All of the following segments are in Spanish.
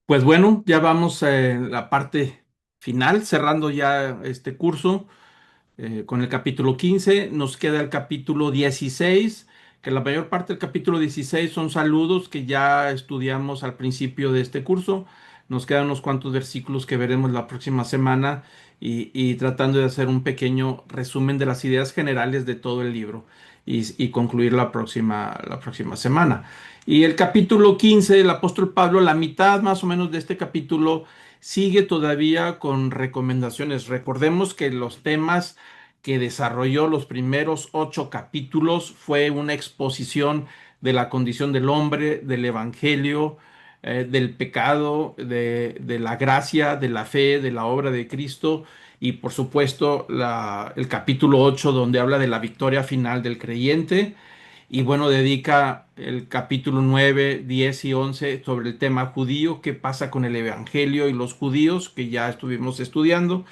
Pues bueno, ya vamos en la parte final, cerrando ya este curso con el capítulo 15. Nos queda el capítulo 16, que la mayor parte del capítulo 16 son saludos que ya estudiamos al principio de este curso. Nos quedan unos cuantos versículos que veremos la próxima semana y tratando de hacer un pequeño resumen de las ideas generales de todo el libro y concluir la próxima semana. Y el capítulo 15, el apóstol Pablo, la mitad más o menos de este capítulo, sigue todavía con recomendaciones. Recordemos que los temas que desarrolló los primeros 8 capítulos fue una exposición de la condición del hombre, del evangelio, del pecado, de la gracia, de la fe, de la obra de Cristo y por supuesto el capítulo 8 donde habla de la victoria final del creyente. Y bueno, dedica el capítulo 9, 10 y 11 sobre el tema judío, qué pasa con el evangelio y los judíos, que ya estuvimos estudiando.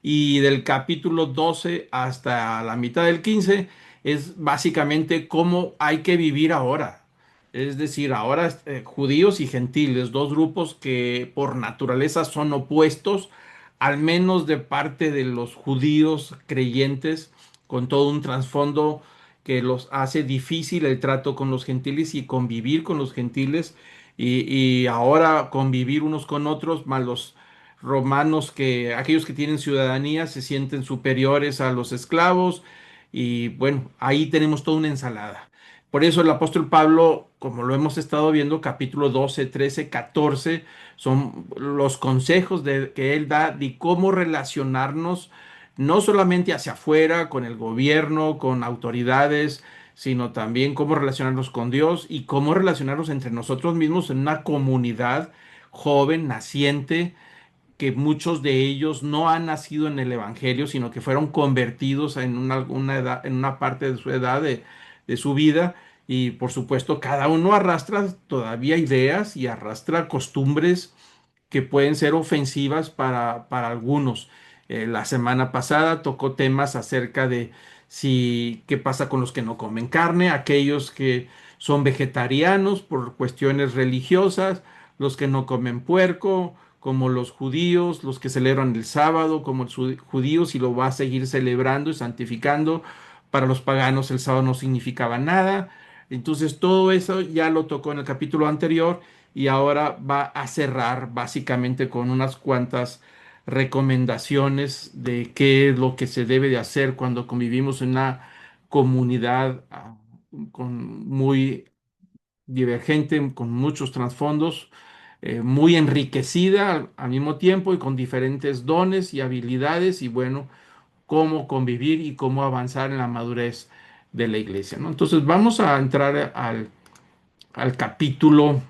Y del capítulo 12 hasta la mitad del 15 es básicamente cómo hay que vivir ahora. Es decir, ahora judíos y gentiles, dos grupos que por naturaleza son opuestos, al menos de parte de los judíos creyentes, con todo un trasfondo que los hace difícil el trato con los gentiles y convivir con los gentiles y ahora convivir unos con otros, más los romanos que aquellos que tienen ciudadanía se sienten superiores a los esclavos y bueno, ahí tenemos toda una ensalada. Por eso el apóstol Pablo, como lo hemos estado viendo, capítulo 12, 13, 14, son los consejos que él da de cómo relacionarnos no solamente hacia afuera, con el gobierno, con autoridades, sino también cómo relacionarnos con Dios y cómo relacionarnos entre nosotros mismos en una comunidad joven, naciente, que muchos de ellos no han nacido en el Evangelio, sino que fueron convertidos en una edad, en una parte de su edad, de su vida. Y por supuesto, cada uno arrastra todavía ideas y arrastra costumbres que pueden ser ofensivas para algunos. La semana pasada tocó temas acerca de si qué pasa con los que no comen carne, aquellos que son vegetarianos por cuestiones religiosas, los que no comen puerco, como los judíos, los que celebran el sábado, como los judíos, y lo va a seguir celebrando y santificando. Para los paganos el sábado no significaba nada. Entonces todo eso ya lo tocó en el capítulo anterior y ahora va a cerrar básicamente con unas cuantas recomendaciones de qué es lo que se debe de hacer cuando convivimos en una comunidad muy divergente, con muchos trasfondos, muy enriquecida al mismo tiempo y con diferentes dones y habilidades y bueno, cómo convivir y cómo avanzar en la madurez de la iglesia, ¿no? Entonces vamos a entrar al capítulo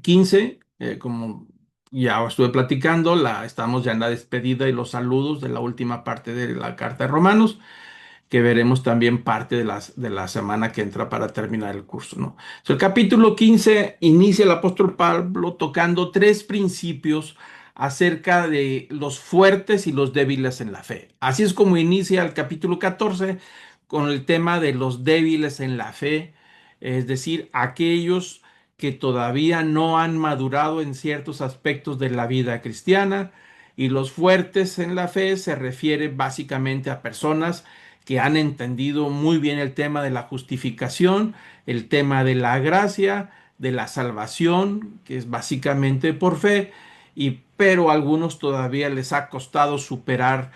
15, como ya estuve platicando, estamos ya en la despedida y los saludos de la última parte de la carta de Romanos, que veremos también parte de la semana que entra para terminar el curso, ¿no? El capítulo 15 inicia el apóstol Pablo tocando 3 principios acerca de los fuertes y los débiles en la fe. Así es como inicia el capítulo 14 con el tema de los débiles en la fe, es decir, aquellos que todavía no han madurado en ciertos aspectos de la vida cristiana, y los fuertes en la fe se refiere básicamente a personas que han entendido muy bien el tema de la justificación, el tema de la gracia, de la salvación, que es básicamente por fe, pero a algunos todavía les ha costado superar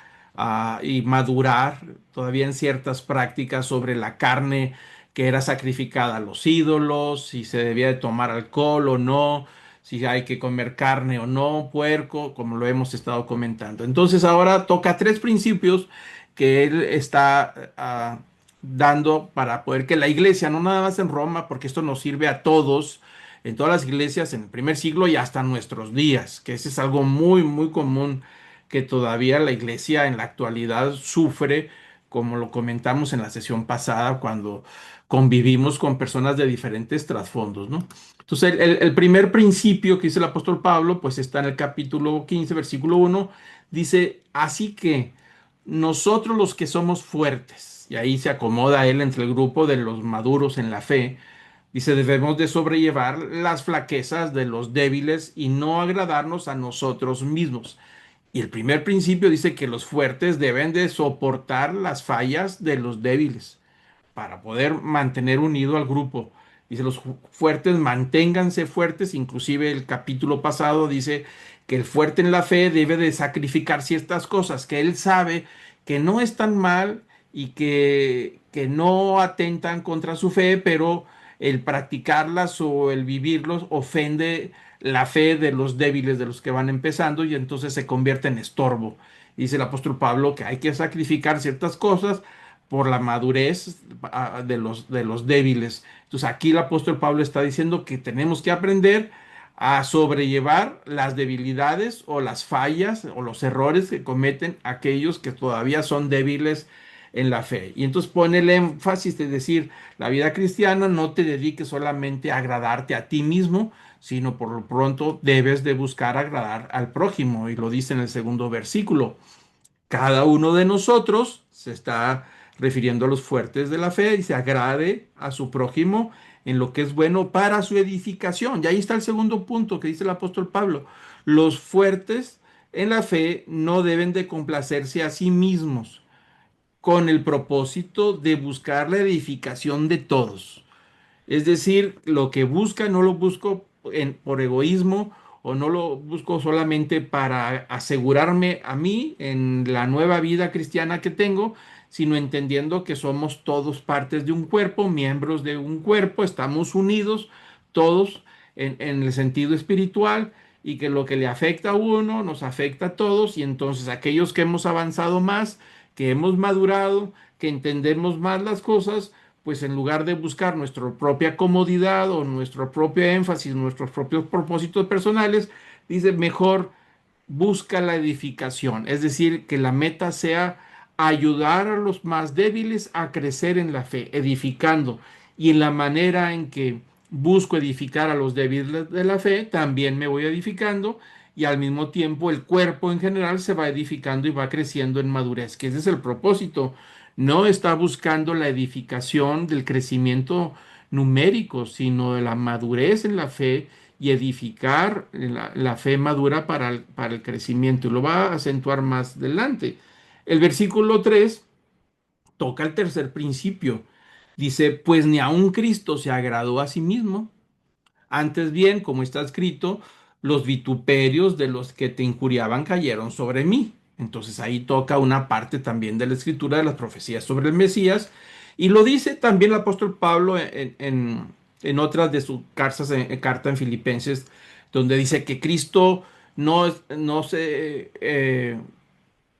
y madurar todavía en ciertas prácticas sobre la carne que era sacrificada a los ídolos, si se debía de tomar alcohol o no, si hay que comer carne o no, puerco, como lo hemos estado comentando. Entonces ahora toca 3 principios que él está dando para poder que la iglesia, no nada más en Roma, porque esto nos sirve a todos, en todas las iglesias en el primer siglo y hasta nuestros días, que ese es algo muy, muy común que todavía la iglesia en la actualidad sufre, como lo comentamos en la sesión pasada, cuando convivimos con personas de diferentes trasfondos, ¿no? Entonces, el primer principio que dice el apóstol Pablo, pues está en el capítulo 15, versículo 1, dice, así que nosotros los que somos fuertes, y ahí se acomoda él entre el grupo de los maduros en la fe, Dice, debemos de sobrellevar las flaquezas de los débiles y no agradarnos a nosotros mismos. Y el primer principio dice que los fuertes deben de soportar las fallas de los débiles para poder mantener unido al grupo. Dice, los fuertes manténganse fuertes, inclusive el capítulo pasado dice que el fuerte en la fe debe de sacrificar ciertas cosas que él sabe que no están mal y que no atentan contra su fe, pero el practicarlas o el vivirlos ofende la fe de los débiles, de los que van empezando, y entonces se convierte en estorbo. Dice el apóstol Pablo que hay que sacrificar ciertas cosas por la madurez de los débiles. Entonces aquí el apóstol Pablo está diciendo que tenemos que aprender a sobrellevar las debilidades o las fallas o los errores que cometen aquellos que todavía son débiles en la fe. Y entonces pone el énfasis de decir, la vida cristiana no te dediques solamente a agradarte a ti mismo, sino por lo pronto debes de buscar agradar al prójimo. Y lo dice en el segundo versículo. Cada uno de nosotros se está refiriendo a los fuertes de la fe y se agrade a su prójimo en lo que es bueno para su edificación. Y ahí está el segundo punto que dice el apóstol Pablo. Los fuertes en la fe no deben de complacerse a sí mismos con el propósito de buscar la edificación de todos. Es decir, lo que busca no lo busco por egoísmo o no lo busco solamente para asegurarme a mí en la nueva vida cristiana que tengo, sino entendiendo que somos todos partes de un cuerpo, miembros de un cuerpo, estamos unidos todos en el sentido espiritual y que lo que le afecta a uno nos afecta a todos y entonces aquellos que hemos avanzado más, que hemos madurado, que entendemos más las cosas, pues en lugar de buscar nuestra propia comodidad o nuestro propio énfasis, nuestros propios propósitos personales, dice, mejor busca la edificación, es decir, que la meta sea ayudar a los más débiles a crecer en la fe, edificando. Y en la manera en que busco edificar a los débiles de la fe, también me voy edificando y al mismo tiempo el cuerpo en general se va edificando y va creciendo en madurez, que ese es el propósito. No está buscando la edificación del crecimiento numérico, sino de la madurez en la fe y edificar la fe madura para el crecimiento. Y lo va a acentuar más adelante. El versículo 3 toca el tercer principio. Dice, pues ni aun Cristo se agradó a sí mismo. Antes bien, como está escrito, los vituperios de los que te injuriaban cayeron sobre mí. Entonces ahí toca una parte también de la escritura de las profecías sobre el Mesías. Y lo dice también el apóstol Pablo en otras de sus cartas, carta en Filipenses, donde dice que Cristo no se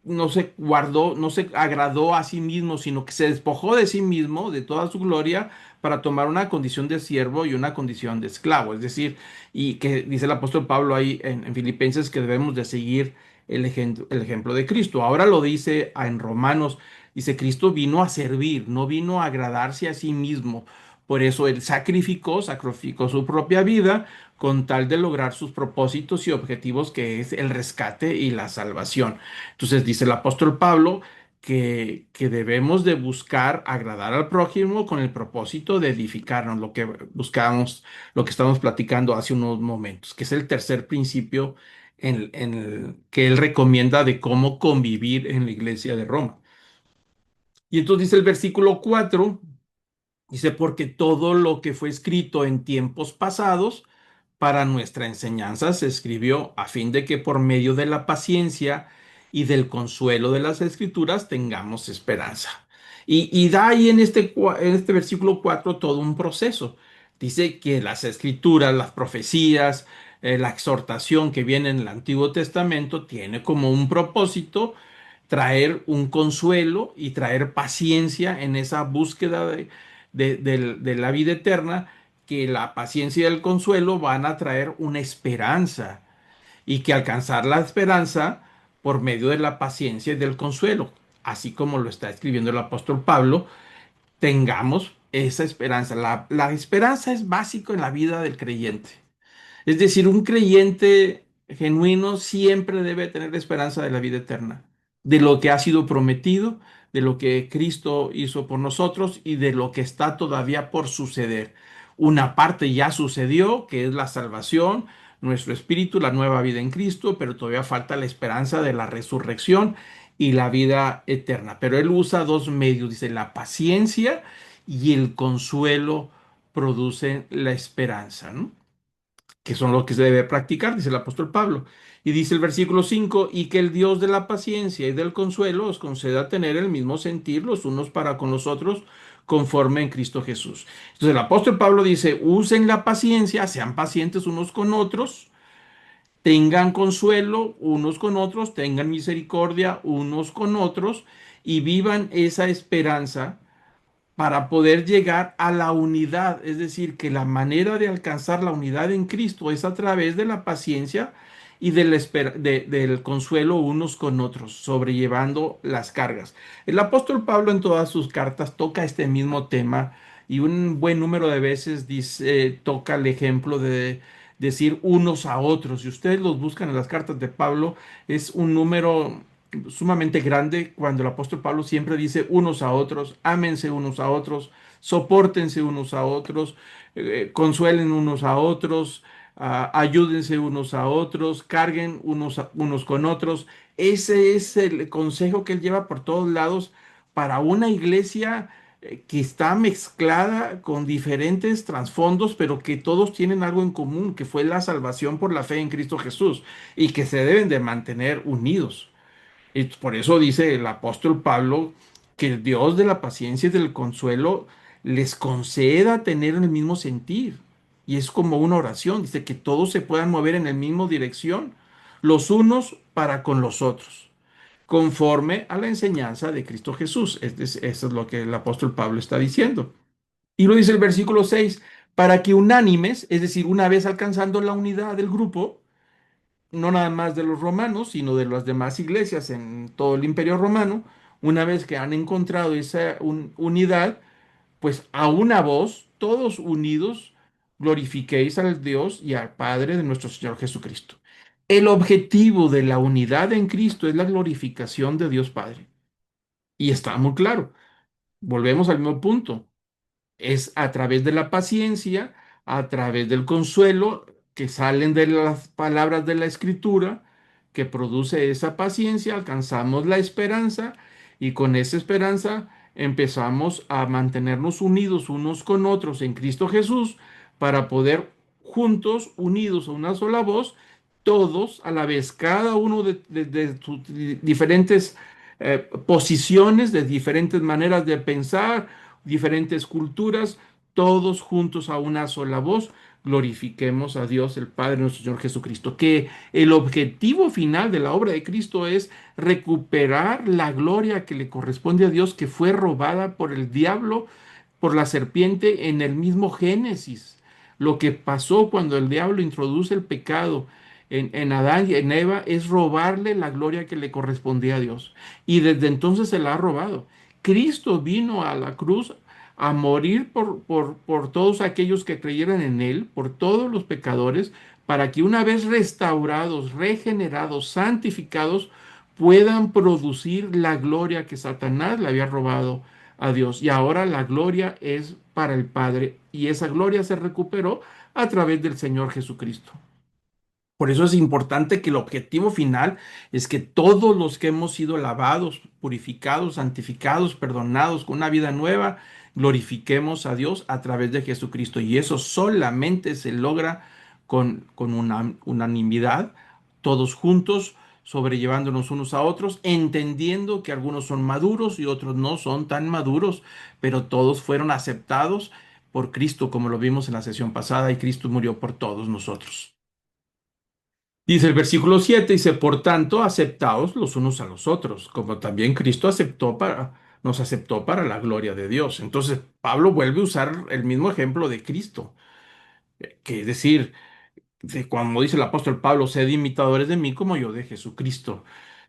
no se guardó, no se agradó a sí mismo, sino que se despojó de sí mismo, de toda su gloria, para tomar una condición de siervo y una condición de esclavo. Es decir, y que dice el apóstol Pablo ahí en Filipenses que debemos de seguir el ejemplo de Cristo. Ahora lo dice en Romanos, dice, Cristo vino a servir, no vino a agradarse a sí mismo. Por eso él sacrificó su propia vida con tal de lograr sus propósitos y objetivos, que es el rescate y la salvación. Entonces dice el apóstol Pablo que debemos de buscar agradar al prójimo con el propósito de edificarnos, lo que buscamos, lo que estamos platicando hace unos momentos, que es el tercer principio en el que él recomienda de cómo convivir en la iglesia de Roma. Y entonces dice el versículo 4. Dice, porque todo lo que fue escrito en tiempos pasados para nuestra enseñanza se escribió a fin de que por medio de la paciencia y del consuelo de las escrituras tengamos esperanza. Y da ahí en este versículo 4 todo un proceso. Dice que las escrituras, las profecías, la exhortación que viene en el Antiguo Testamento tiene como un propósito traer un consuelo y traer paciencia en esa búsqueda de la vida eterna, que la paciencia y el consuelo van a traer una esperanza y que alcanzar la esperanza por medio de la paciencia y del consuelo, así como lo está escribiendo el apóstol Pablo, tengamos esa esperanza. La esperanza es básico en la vida del creyente. Es decir, un creyente genuino siempre debe tener la esperanza de la vida eterna, de lo que ha sido prometido, de lo que Cristo hizo por nosotros y de lo que está todavía por suceder. Una parte ya sucedió, que es la salvación, nuestro espíritu, la nueva vida en Cristo, pero todavía falta la esperanza de la resurrección y la vida eterna. Pero él usa dos medios, dice, la paciencia y el consuelo producen la esperanza, ¿no? Que son los que se debe practicar, dice el apóstol Pablo. Y dice el versículo 5 y que el Dios de la paciencia y del consuelo os conceda tener el mismo sentir los unos para con los otros, conforme en Cristo Jesús. Entonces el apóstol Pablo dice, usen la paciencia, sean pacientes unos con otros, tengan consuelo unos con otros, tengan misericordia unos con otros y vivan esa esperanza para poder llegar a la unidad. Es decir, que la manera de alcanzar la unidad en Cristo es a través de la paciencia y del consuelo unos con otros, sobrellevando las cargas. El apóstol Pablo en todas sus cartas toca este mismo tema y un buen número de veces dice, toca el ejemplo de decir unos a otros. Si ustedes los buscan en las cartas de Pablo, es un número sumamente grande cuando el apóstol Pablo siempre dice unos a otros, ámense unos a otros, sopórtense unos a otros, consuelen unos a otros, ayúdense unos a otros, carguen unos con otros. Ese es el consejo que él lleva por todos lados para una iglesia que está mezclada con diferentes trasfondos, pero que todos tienen algo en común, que fue la salvación por la fe en Cristo Jesús y que se deben de mantener unidos. Y por eso dice el apóstol Pablo que el Dios de la paciencia y del consuelo les conceda tener el mismo sentir. Y es como una oración, dice que todos se puedan mover en la misma dirección, los unos para con los otros, conforme a la enseñanza de Cristo Jesús. Eso es lo que el apóstol Pablo está diciendo. Y lo dice el versículo 6 para que unánimes, es decir, una vez alcanzando la unidad del grupo, no nada más de los romanos, sino de las demás iglesias en todo el imperio romano, una vez que han encontrado esa unidad, pues a una voz, todos unidos, glorifiquéis al Dios y al Padre de nuestro Señor Jesucristo. El objetivo de la unidad en Cristo es la glorificación de Dios Padre. Y está muy claro. Volvemos al mismo punto. Es a través de la paciencia, a través del consuelo que salen de las palabras de la Escritura, que produce esa paciencia, alcanzamos la esperanza y con esa esperanza empezamos a mantenernos unidos unos con otros en Cristo Jesús para poder juntos, unidos a una sola voz, todos a la vez, cada uno de sus diferentes posiciones, de diferentes maneras de pensar, diferentes culturas, todos juntos a una sola voz, glorifiquemos a Dios el Padre nuestro Señor Jesucristo. Que el objetivo final de la obra de Cristo es recuperar la gloria que le corresponde a Dios, que fue robada por el diablo, por la serpiente en el mismo Génesis. Lo que pasó cuando el diablo introduce el pecado en Adán y en Eva es robarle la gloria que le correspondía a Dios. Y desde entonces se la ha robado. Cristo vino a la cruz a morir por todos aquellos que creyeran en Él, por todos los pecadores, para que una vez restaurados, regenerados, santificados, puedan producir la gloria que Satanás le había robado a Dios. Y ahora la gloria es para el Padre y esa gloria se recuperó a través del Señor Jesucristo. Por eso es importante que el objetivo final es que todos los que hemos sido lavados, purificados, santificados, perdonados con una vida nueva, glorifiquemos a Dios a través de Jesucristo. Y eso solamente se logra con una unanimidad, todos juntos, sobrellevándonos unos a otros, entendiendo que algunos son maduros y otros no son tan maduros, pero todos fueron aceptados por Cristo, como lo vimos en la sesión pasada, y Cristo murió por todos nosotros. Dice el versículo 7, dice, por tanto, aceptaos los unos a los otros, como también Cristo nos aceptó para la gloria de Dios. Entonces, Pablo vuelve a usar el mismo ejemplo de Cristo, que es decir, como dice el apóstol Pablo, sed imitadores de mí como yo de Jesucristo.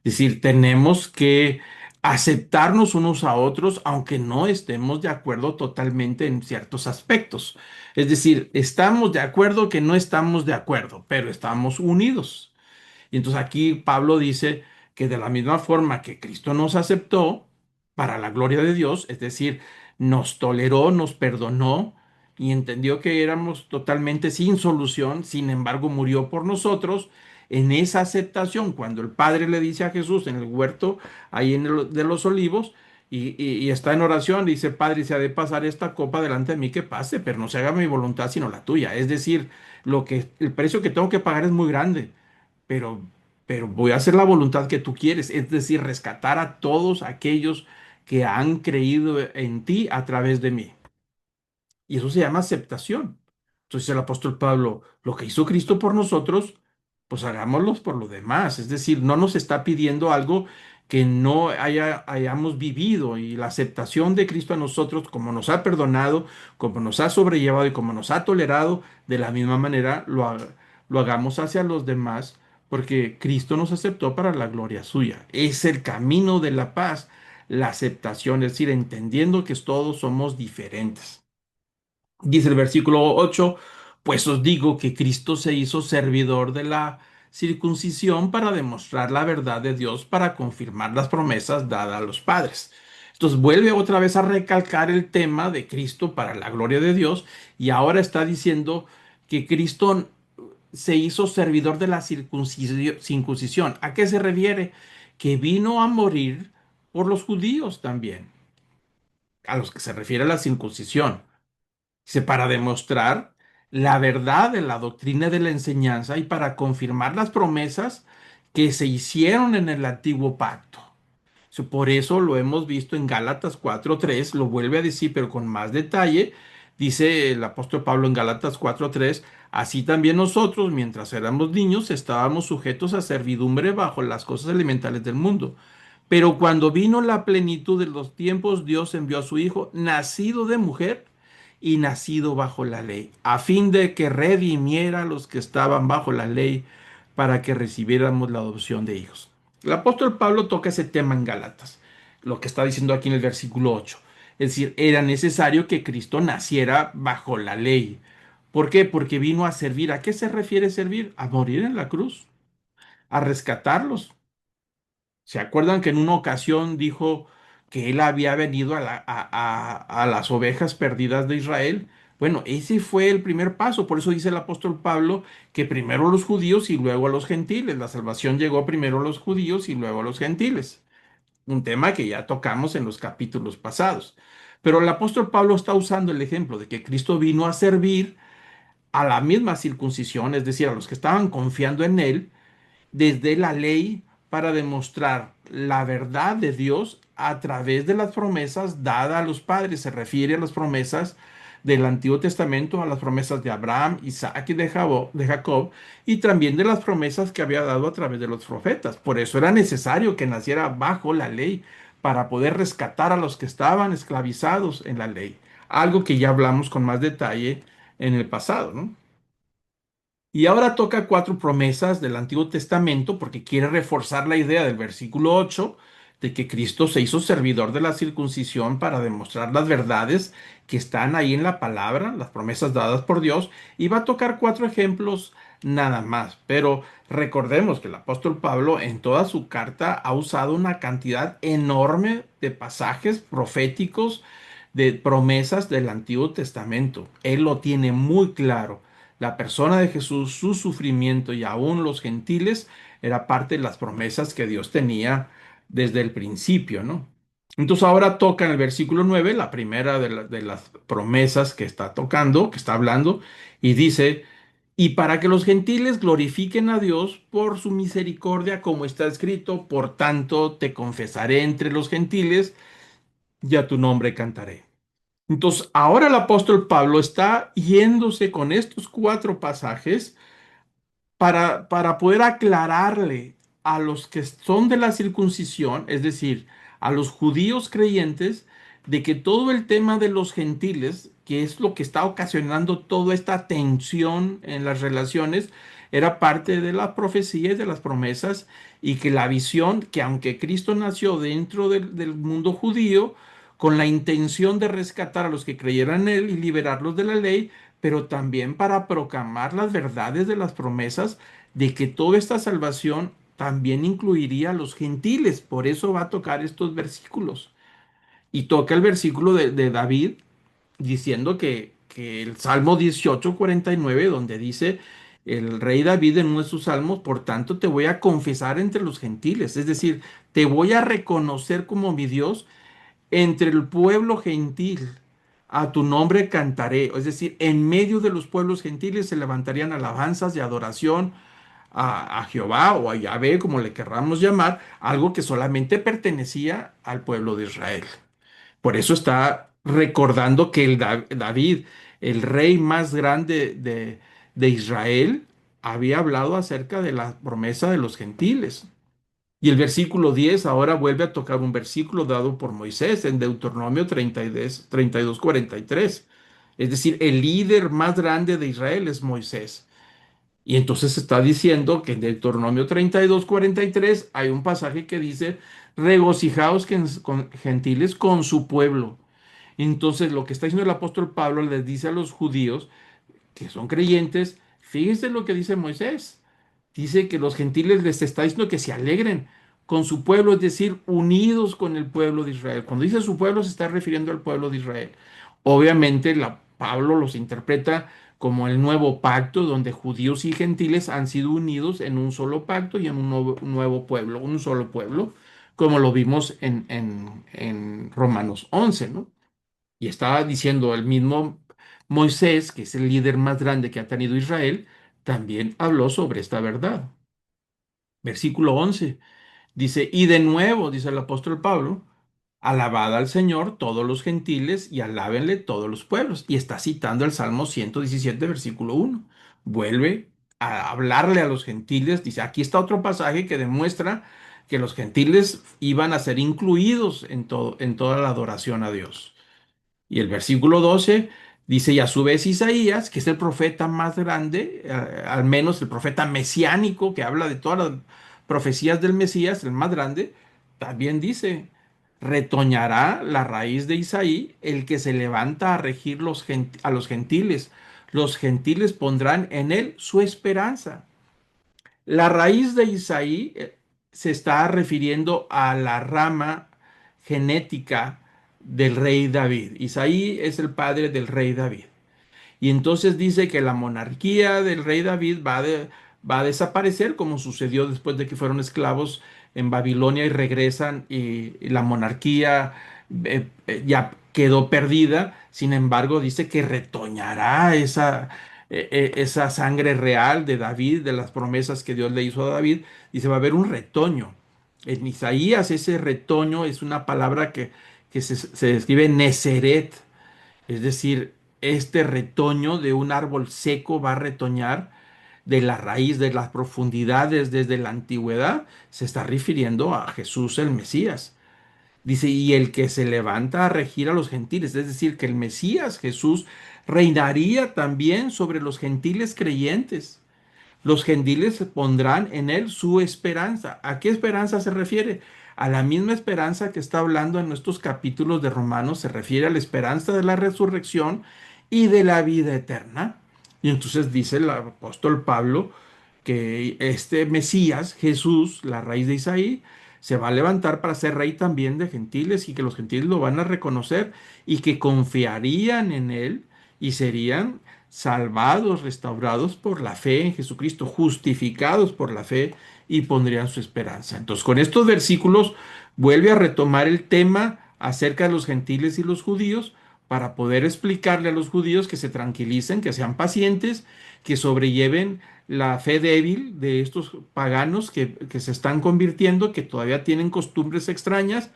Es decir, tenemos que aceptarnos unos a otros, aunque no estemos de acuerdo totalmente en ciertos aspectos. Es decir, estamos de acuerdo que no estamos de acuerdo, pero estamos unidos. Y entonces aquí Pablo dice que de la misma forma que Cristo nos aceptó para la gloria de Dios, es decir, nos toleró, nos perdonó, y entendió que éramos totalmente sin solución, sin embargo murió por nosotros. En esa aceptación, cuando el Padre le dice a Jesús en el huerto, ahí de los olivos, y está en oración, dice, Padre, si ha de pasar esta copa delante de mí, que pase, pero no se haga mi voluntad sino la tuya. Es decir, el precio que tengo que pagar es muy grande, pero, pero voy a hacer la voluntad que tú quieres, es decir, rescatar a todos aquellos que han creído en ti a través de mí. Y eso se llama aceptación. Entonces el apóstol Pablo, lo que hizo Cristo por nosotros, pues hagámoslo por los demás. Es decir, no nos está pidiendo algo que no hayamos vivido. Y la aceptación de Cristo a nosotros, como nos ha perdonado, como nos ha sobrellevado y como nos ha tolerado, de la misma manera lo hagamos hacia los demás, porque Cristo nos aceptó para la gloria suya. Es el camino de la paz, la aceptación, es decir, entendiendo que todos somos diferentes. Dice el versículo 8, pues os digo que Cristo se hizo servidor de la circuncisión para demostrar la verdad de Dios, para confirmar las promesas dadas a los padres. Entonces vuelve otra vez a recalcar el tema de Cristo para la gloria de Dios y ahora está diciendo que Cristo se hizo servidor de la circuncisión. ¿A qué se refiere? Que vino a morir por los judíos también, a los que se refiere la circuncisión. Dice, para demostrar la verdad de la doctrina de la enseñanza y para confirmar las promesas que se hicieron en el antiguo pacto. Por eso lo hemos visto en Gálatas 4:3, lo vuelve a decir, pero con más detalle. Dice el apóstol Pablo en Gálatas 4:3, así también nosotros, mientras éramos niños, estábamos sujetos a servidumbre bajo las cosas elementales del mundo. Pero cuando vino la plenitud de los tiempos, Dios envió a su Hijo, nacido de mujer y nacido bajo la ley, a fin de que redimiera a los que estaban bajo la ley para que recibiéramos la adopción de hijos. El apóstol Pablo toca ese tema en Gálatas, lo que está diciendo aquí en el versículo 8. Es decir, era necesario que Cristo naciera bajo la ley. ¿Por qué? Porque vino a servir. ¿A qué se refiere servir? A morir en la cruz, a rescatarlos. ¿Se acuerdan que en una ocasión dijo que él había venido a las ovejas perdidas de Israel? Bueno, ese fue el primer paso. Por eso dice el apóstol Pablo que primero los judíos y luego a los gentiles. La salvación llegó primero a los judíos y luego a los gentiles. Un tema que ya tocamos en los capítulos pasados. Pero el apóstol Pablo está usando el ejemplo de que Cristo vino a servir a la misma circuncisión, es decir, a los que estaban confiando en él desde la ley para demostrar la verdad de Dios a través de las promesas dadas a los padres. Se refiere a las promesas del Antiguo Testamento, a las promesas de Abraham, Isaac y de Jacob, y también de las promesas que había dado a través de los profetas. Por eso era necesario que naciera bajo la ley, para poder rescatar a los que estaban esclavizados en la ley. Algo que ya hablamos con más detalle en el pasado, ¿no? Y ahora toca cuatro promesas del Antiguo Testamento porque quiere reforzar la idea del versículo 8 de que Cristo se hizo servidor de la circuncisión para demostrar las verdades que están ahí en la palabra, las promesas dadas por Dios, y va a tocar cuatro ejemplos nada más. Pero recordemos que el apóstol Pablo en toda su carta ha usado una cantidad enorme de pasajes proféticos, de promesas del Antiguo Testamento. Él lo tiene muy claro. La persona de Jesús, su sufrimiento y aún los gentiles era parte de las promesas que Dios tenía desde el principio, ¿no? Entonces ahora toca en el versículo 9 la primera de las promesas que está tocando, que está hablando, y dice, y para que los gentiles glorifiquen a Dios por su misericordia, como está escrito, por tanto te confesaré entre los gentiles y a tu nombre cantaré. Entonces, ahora el apóstol Pablo está yéndose con estos cuatro pasajes para poder aclararle a los que son de la circuncisión, es decir, a los judíos creyentes, de que todo el tema de los gentiles, que es lo que está ocasionando toda esta tensión en las relaciones, era parte de la profecía y de las promesas, y que la visión, que aunque Cristo nació dentro del mundo judío, con la intención de rescatar a los que creyeran en él y liberarlos de la ley, pero también para proclamar las verdades de las promesas de que toda esta salvación también incluiría a los gentiles. Por eso va a tocar estos versículos. Y toca el versículo de David diciendo que el Salmo 18:49, donde dice el rey David en uno de sus salmos, por tanto te voy a confesar entre los gentiles, es decir, te voy a reconocer como mi Dios entre el pueblo gentil. A tu nombre cantaré, es decir, en medio de los pueblos gentiles se levantarían alabanzas de adoración a Jehová o a Yahvé, como le querramos llamar, algo que solamente pertenecía al pueblo de Israel. Por eso está recordando que David, el rey más grande de Israel, había hablado acerca de la promesa de los gentiles. Y el versículo 10 ahora vuelve a tocar un versículo dado por Moisés en Deuteronomio 32:43. Es decir, el líder más grande de Israel es Moisés. Y entonces está diciendo que en Deuteronomio 32:43 hay un pasaje que dice, regocijaos gentiles con su pueblo. Entonces lo que está diciendo el apóstol Pablo les dice a los judíos que son creyentes, fíjense lo que dice Moisés. Dice que los gentiles les está diciendo que se alegren con su pueblo, es decir, unidos con el pueblo de Israel. Cuando dice su pueblo se está refiriendo al pueblo de Israel. Obviamente Pablo los interpreta como el nuevo pacto donde judíos y gentiles han sido unidos en un solo pacto y en un nuevo pueblo, un solo pueblo, como lo vimos en Romanos 11, ¿no? Y estaba diciendo el mismo Moisés, que es el líder más grande que ha tenido Israel, también habló sobre esta verdad. Versículo 11 dice, y de nuevo, dice el apóstol Pablo, alabad al Señor todos los gentiles y alábenle todos los pueblos. Y está citando el Salmo 117, versículo 1. Vuelve a hablarle a los gentiles. Dice, aquí está otro pasaje que demuestra que los gentiles iban a ser incluidos en toda la adoración a Dios. Y el versículo 12 dice, y a su vez Isaías, que es el profeta más grande, al menos el profeta mesiánico, que habla de todas las profecías del Mesías, el más grande, también dice, retoñará la raíz de Isaí, el que se levanta a regir a los gentiles. Los gentiles pondrán en él su esperanza. La raíz de Isaí se está refiriendo a la rama genética del rey David. Isaí es el padre del rey David. Y entonces dice que la monarquía del rey David va a desaparecer, como sucedió después de que fueron esclavos en Babilonia y regresan y la monarquía ya quedó perdida. Sin embargo, dice que retoñará esa sangre real de David, de las promesas que Dios le hizo a David. Dice, va a haber un retoño. En Isaías ese retoño es una palabra que se describe Neseret, es decir, este retoño de un árbol seco va a retoñar de la raíz, de las profundidades desde la antigüedad. Se está refiriendo a Jesús el Mesías. Dice, y el que se levanta a regir a los gentiles, es decir, que el Mesías Jesús reinaría también sobre los gentiles creyentes. Los gentiles pondrán en él su esperanza. ¿A qué esperanza se refiere? A la misma esperanza que está hablando en estos capítulos de Romanos, se refiere a la esperanza de la resurrección y de la vida eterna. Y entonces dice el apóstol Pablo que este Mesías, Jesús, la raíz de Isaí, se va a levantar para ser rey también de gentiles y que los gentiles lo van a reconocer y que confiarían en él y serían salvados, restaurados por la fe en Jesucristo, justificados por la fe y pondrían su esperanza. Entonces, con estos versículos vuelve a retomar el tema acerca de los gentiles y los judíos para poder explicarle a los judíos que se tranquilicen, que sean pacientes, que sobrelleven la fe débil de estos paganos que se están convirtiendo, que todavía tienen costumbres extrañas.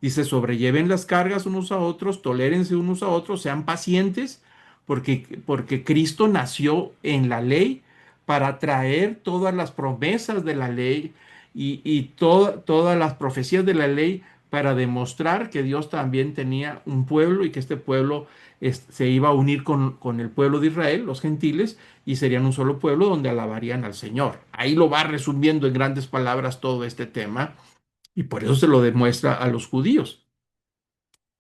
Dice, sobrelleven las cargas unos a otros, tolérense unos a otros, sean pacientes porque Cristo nació en la ley para traer todas las promesas de la ley y todas las profecías de la ley para demostrar que Dios también tenía un pueblo y que este pueblo se iba a unir con el pueblo de Israel, los gentiles, y serían un solo pueblo donde alabarían al Señor. Ahí lo va resumiendo en grandes palabras todo este tema y por eso se lo demuestra a los judíos.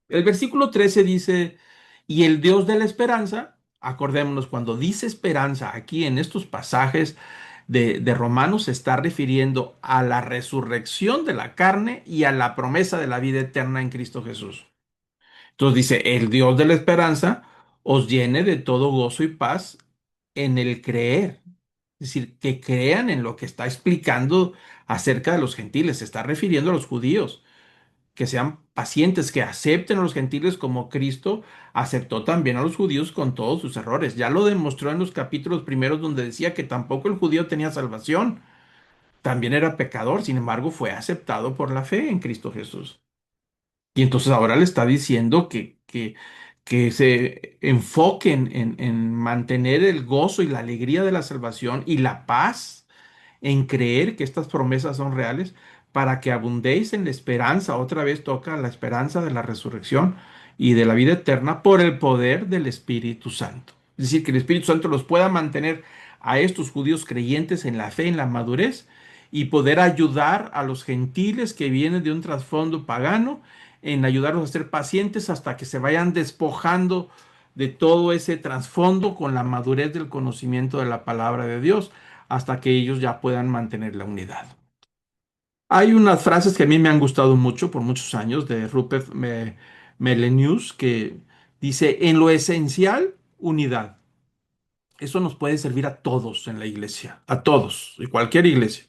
El versículo 13 dice, y el Dios de la esperanza, acordémonos, cuando dice esperanza aquí en estos pasajes de Romanos, se está refiriendo a la resurrección de la carne y a la promesa de la vida eterna en Cristo Jesús. Entonces dice, el Dios de la esperanza os llene de todo gozo y paz en el creer. Es decir, que crean en lo que está explicando acerca de los gentiles. Se está refiriendo a los judíos, que sean pacientes, que acepten a los gentiles como Cristo aceptó también a los judíos con todos sus errores. Ya lo demostró en los capítulos primeros donde decía que tampoco el judío tenía salvación, también era pecador, sin embargo fue aceptado por la fe en Cristo Jesús. Y entonces ahora le está diciendo que se enfoquen en mantener el gozo y la alegría de la salvación y la paz en creer que estas promesas son reales para que abundéis en la esperanza. Otra vez toca la esperanza de la resurrección y de la vida eterna por el poder del Espíritu Santo. Es decir, que el Espíritu Santo los pueda mantener a estos judíos creyentes en la fe, en la madurez y poder ayudar a los gentiles que vienen de un trasfondo pagano en ayudarlos a ser pacientes hasta que se vayan despojando de todo ese trasfondo con la madurez del conocimiento de la palabra de Dios hasta que ellos ya puedan mantener la unidad. Hay unas frases que a mí me han gustado mucho por muchos años de Melenius que dice, en lo esencial, unidad. Eso nos puede servir a todos en la iglesia, a todos, y cualquier iglesia.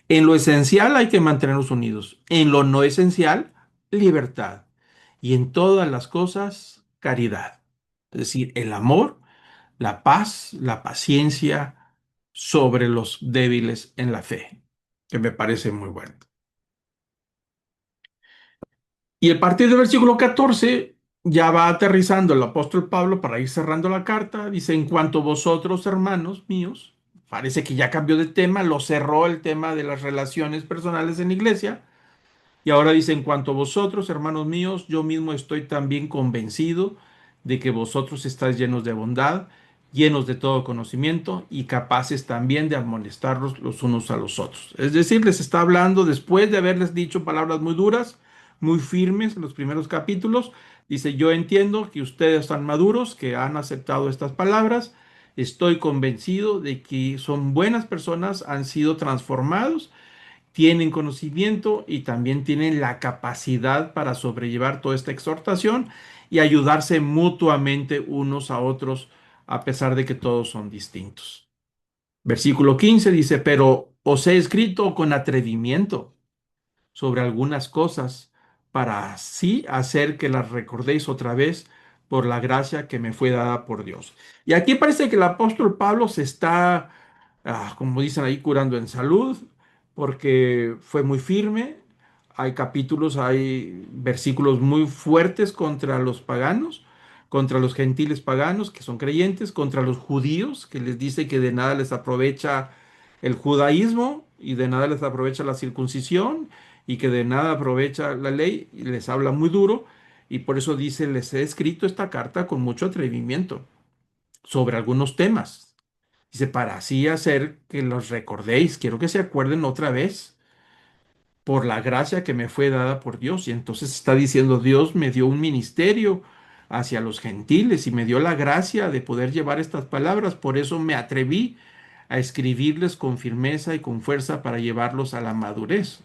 En lo esencial hay que mantenernos unidos. En lo no esencial, libertad. Y en todas las cosas, caridad. Es decir, el amor, la paz, la paciencia sobre los débiles en la fe, que me parece muy bueno. Y a partir del versículo 14 ya va aterrizando el apóstol Pablo para ir cerrando la carta. Dice, en cuanto vosotros, hermanos míos, parece que ya cambió de tema, lo cerró el tema de las relaciones personales en la iglesia. Y ahora dice, en cuanto a vosotros, hermanos míos, yo mismo estoy también convencido de que vosotros estáis llenos de bondad, llenos de todo conocimiento y capaces también de amonestarlos los unos a los otros. Es decir, les está hablando después de haberles dicho palabras muy duras, muy firmes en los primeros capítulos. Dice, yo entiendo que ustedes están maduros, que han aceptado estas palabras. Estoy convencido de que son buenas personas, han sido transformados, tienen conocimiento y también tienen la capacidad para sobrellevar toda esta exhortación y ayudarse mutuamente unos a otros a pesar de que todos son distintos. Versículo 15 dice, pero os he escrito con atrevimiento sobre algunas cosas para así hacer que las recordéis otra vez por la gracia que me fue dada por Dios. Y aquí parece que el apóstol Pablo se está, como dicen ahí, curando en salud, porque fue muy firme. Hay capítulos, hay versículos muy fuertes contra los paganos, contra los gentiles paganos que son creyentes, contra los judíos, que les dice que de nada les aprovecha el judaísmo y de nada les aprovecha la circuncisión y que de nada aprovecha la ley, y les habla muy duro, y por eso dice, les he escrito esta carta con mucho atrevimiento sobre algunos temas. Dice, para así hacer que los recordéis, quiero que se acuerden otra vez por la gracia que me fue dada por Dios. Y entonces está diciendo, Dios me dio un ministerio hacia los gentiles y me dio la gracia de poder llevar estas palabras. Por eso me atreví a escribirles con firmeza y con fuerza para llevarlos a la madurez.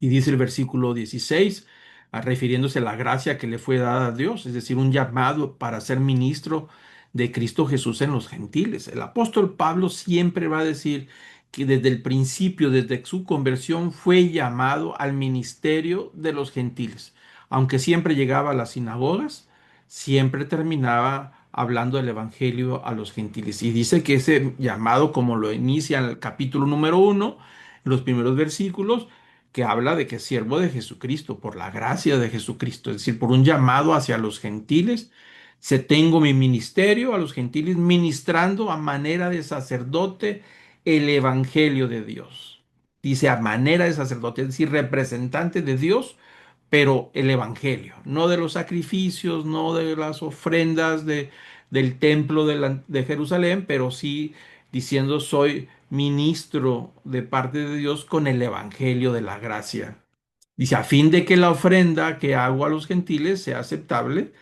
Y dice el versículo 16, refiriéndose a la gracia que le fue dada a Dios, es decir, un llamado para ser ministro de Cristo Jesús en los gentiles. El apóstol Pablo siempre va a decir que desde el principio, desde su conversión, fue llamado al ministerio de los gentiles. Aunque siempre llegaba a las sinagogas, siempre terminaba hablando del evangelio a los gentiles. Y dice que ese llamado, como lo inicia en el capítulo número 1, en los primeros versículos, que habla de que es siervo de Jesucristo, por la gracia de Jesucristo, es decir, por un llamado hacia los gentiles. Se tengo mi ministerio a los gentiles ministrando a manera de sacerdote el evangelio de Dios. Dice a manera de sacerdote, es decir, representante de Dios, pero el evangelio, no de los sacrificios, no de las ofrendas del templo de Jerusalén, pero sí diciendo soy ministro de parte de Dios con el evangelio de la gracia. Dice, a fin de que la ofrenda que hago a los gentiles sea aceptable,